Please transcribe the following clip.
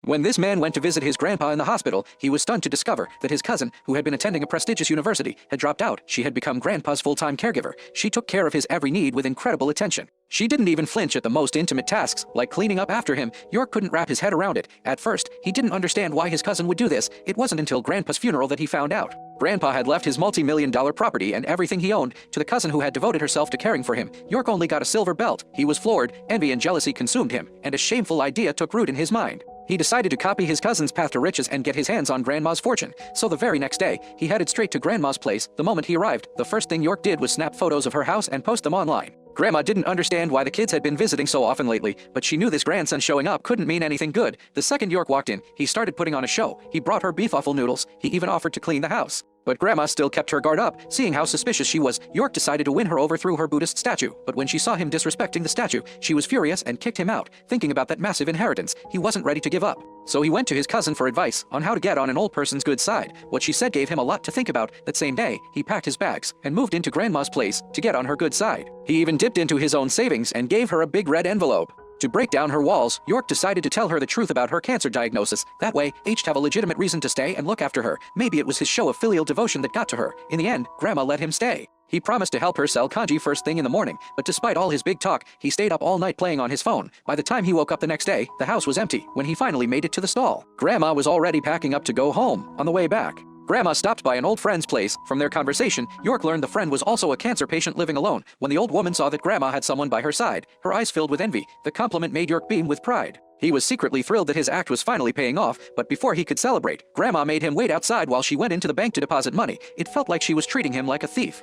When this man went to visit his grandpa in the hospital, he was stunned to discover that his cousin, who had been attending a prestigious university, had dropped out. She had become grandpa's full-time caregiver. She took care of his every need with incredible attention. She didn't even flinch at the most intimate tasks, like cleaning up after him. York couldn't wrap his head around it. At first, he didn't understand why his cousin would do this. It wasn't until Grandpa's funeral that he found out. Grandpa had left his multi-million-dollar property and everything he owned to the cousin who had devoted herself to caring for him. York only got a silver belt. He was floored, envy and jealousy consumed him, and a shameful idea took root in his mind. He decided to copy his cousin's path to riches and get his hands on Grandma's fortune. So the very next day, he headed straight to Grandma's place. The moment he arrived, the first thing York did was snap photos of her house and post them online. Grandma didn't understand why the kids had been visiting so often lately, but she knew this grandson showing up couldn't mean anything good. The second York walked in, he started putting on a show. He brought her beef-waffle noodles. He even offered to clean the house. But Grandma still kept her guard up. Seeing how suspicious she was, York decided to win her over through her Buddhist statue. But when she saw him disrespecting the statue, she was furious and kicked him out. Thinking about that massive inheritance, he wasn't ready to give up. So he went to his cousin for advice on how to get on an old person's good side. What she said gave him a lot to think about. That same day, he packed his bags and moved into Grandma's place to get on her good side. He even dipped into his own savings and gave her a big red envelope. To break down her walls, York decided to tell her the truth about her cancer diagnosis. That way, each have a legitimate reason to stay and look after her. Maybe it was his show of filial devotion that got to her. In the end, Grandma let him stay. He promised to help her sell kanji first thing in the morning, but despite all his big talk, he stayed up all night playing on his phone. By the time he woke up the next day, the house was empty. When he finally made it to the stall, Grandma was already packing up to go home. On the way back, Grandma stopped by an old friend's place. From their conversation, York learned the friend was also a cancer patient living alone. When the old woman saw that Grandma had someone by her side, her eyes filled with envy. The compliment made York beam with pride. He was secretly thrilled that his act was finally paying off, but before he could celebrate, Grandma made him wait outside while she went into the bank to deposit money. It felt like she was treating him like a thief.